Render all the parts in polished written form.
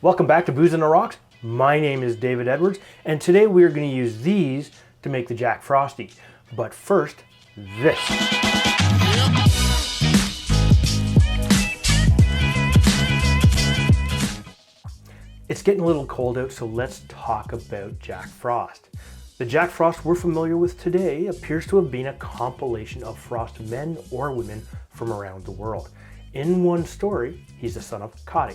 Welcome back to Booze and the Rocks. My name is David Edwards, and today we are going to use these to make the Jack Frostie. But first, this. It's getting a little cold out, so let's talk about Jack Frost. The Jack Frost we're familiar with today appears to have been a compilation of Frost men or women from around the world. In one story, he's the son of Kari,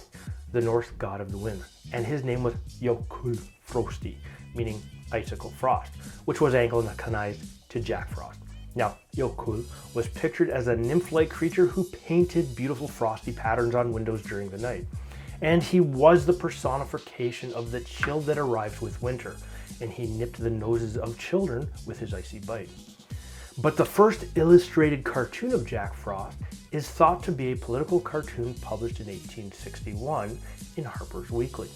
the Norse god of the wind, and his name was Jökull Frostie, meaning icicle frost, which was Anglicized to Jack Frost. Now, Jökull was pictured as a nymph-like creature who painted beautiful frosty patterns on windows during the night. And he was the personification of the chill that arrives with winter, and he nipped the noses of children with his icy bite. But the first illustrated cartoon of Jack Frost is thought to be a political cartoon published in 1861 in Harper's Weekly.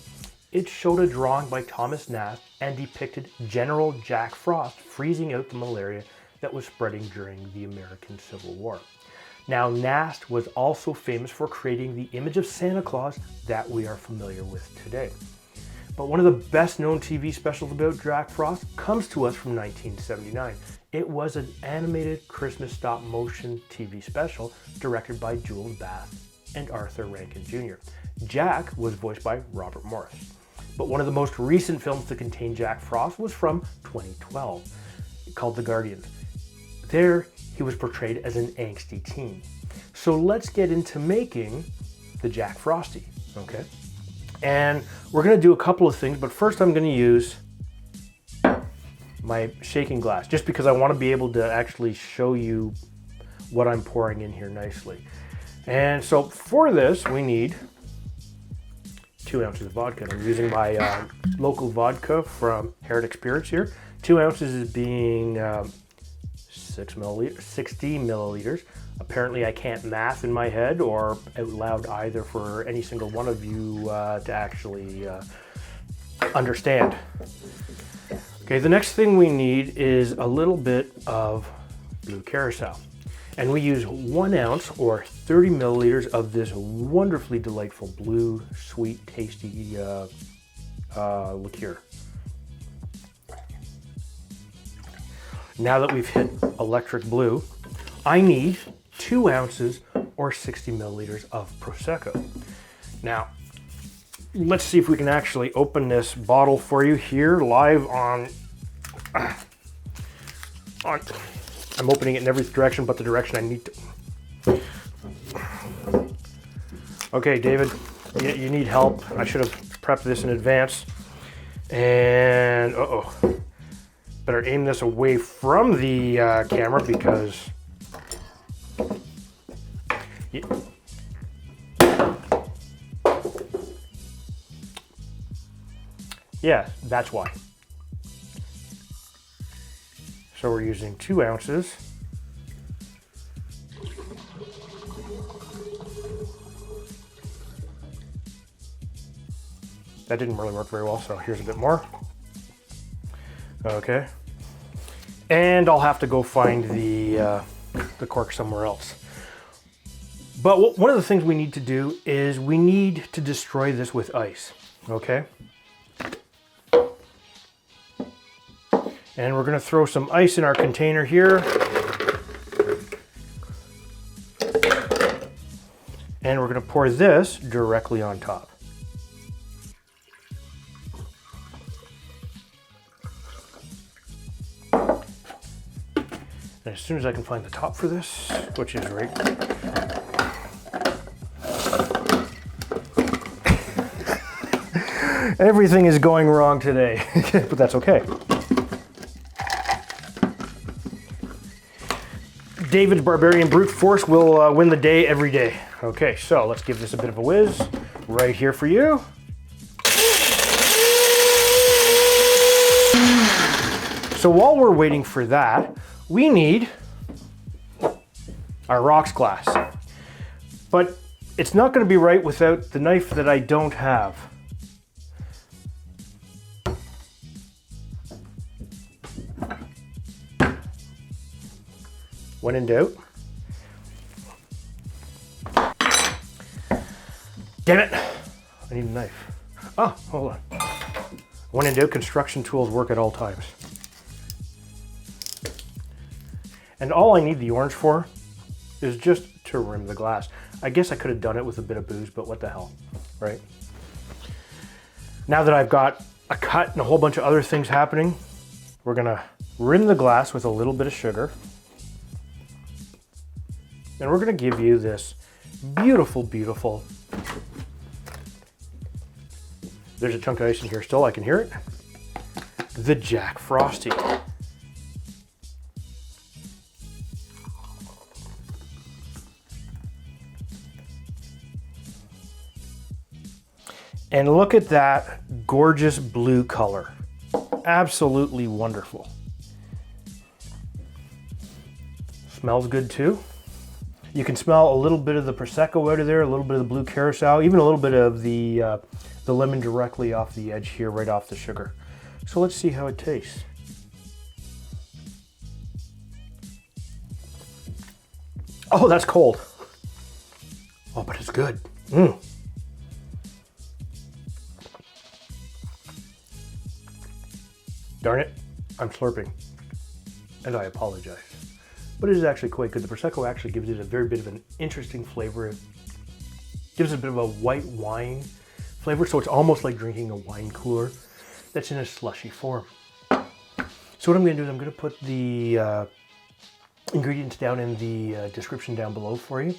It showed a drawing by Thomas Nast and depicted General Jack Frost freezing out the malaria that was spreading during the American Civil War. Now, Nast was also famous for creating the image of Santa Claus that we are familiar with today. But one of the best known TV specials about Jack Frost comes to us from 1979. It was an animated Christmas stop motion TV special directed by Jules Bass and Arthur Rankin Jr. Jack was voiced by Robert Morris. But one of the most recent films to contain Jack Frost was from 2012, called The Guardian. There, he was portrayed as an angsty teen. So let's get into making the Jack Frostie, okay? And we're gonna do a couple of things, but first I'm gonna use my shaking glass, just because I wanna be able to actually show you what I'm pouring in here nicely. And so for this, we need 2 ounces of vodka. I'm using my local vodka from Heretic Spirits here. 2 ounces is being 60 milliliters. Apparently I can't math in my head or out loud either for any single one of you to actually understand. Okay, the next thing we need is a little bit of Blue Curacao. And we use 1 ounce or 30 milliliters of this wonderfully delightful blue, sweet, tasty liqueur. Now that we've hit electric blue, I need 2 ounces or 60 milliliters of Prosecco. Now, let's see if we can actually open this bottle for you here live on I'm opening it in every direction but the direction I need to. Okay, David, you need help. I should have prepped this in advance. And, better aim this away from the camera because yeah, that's why. So we're using 2 ounces. That didn't really work very well, so here's a bit more. Okay. And I'll have to go find the cork somewhere else. But one of the things we need to do is we need to destroy this with ice, okay? And we're gonna throw some ice in our container here. And we're gonna pour this directly on top. And as soon as I can find the top for this, which is right. Everything is going wrong today, but that's okay. David's Barbarian Brute Force will win the day every day. Okay, so let's give this a bit of a whiz right here for you. So while we're waiting for that, we need our rocks glass. But it's not going to be right without the knife that I don't have. When in doubt. Damn it, I need a knife. Oh, hold on. When in doubt, construction tools work at all times. And all I need the orange for is just to rim the glass. I guess I could have done it with a bit of booze, but what the hell, right? Now that I've got a cut and a whole bunch of other things happening, we're gonna rim the glass with a little bit of sugar. And we're gonna give you this beautiful, beautiful, there's a chunk of ice in here still, I can hear it, the Jack Frostie. And look at that gorgeous blue color. Absolutely wonderful. Smells good too. You can smell a little bit of the Prosecco out of there, a little bit of the Blue Curacao, even a little bit of the lemon directly off the edge here, right off the sugar. So let's see how it tastes. Oh, that's cold. Oh, but it's good. Mm. Darn it, I'm slurping, and I apologize. But it is actually quite good. The Prosecco actually gives it a very bit of an interesting flavor. It gives it a bit of a white wine flavor, so it's almost like drinking a wine cooler that's in a slushy form. So what I'm gonna do is I'm gonna put the ingredients down in the description down below for you.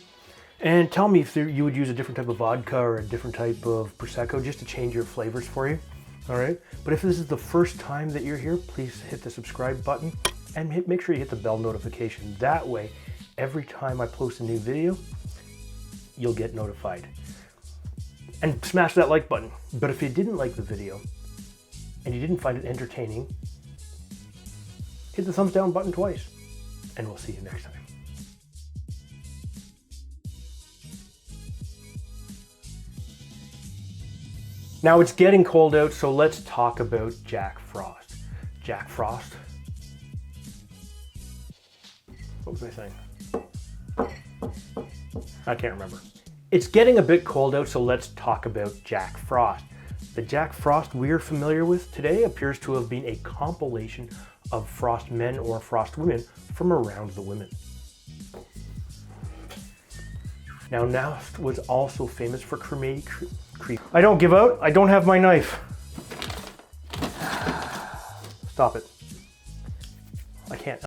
And tell me if you would use a different type of vodka or a different type of Prosecco just to change your flavors for you. All right, but if this is the first time that you're here, please hit the subscribe button and make sure you hit the bell notification. That way, every time I post a new video, you'll get notified. And smash that like button. But if you didn't like the video and you didn't find it entertaining, hit the thumbs down button twice, and we'll see you next time. Now it's getting cold out, so let's talk about Jack Frost. Jack Frost? What was I saying? I can't remember. It's getting a bit cold out, so let's talk about Jack Frost. The Jack Frost we're familiar with today appears to have been a compilation of Frost men or Frost women from around the women. Now, Nast was also famous for cremated creep. I don't give out. I don't have my knife. Stop it. I can't.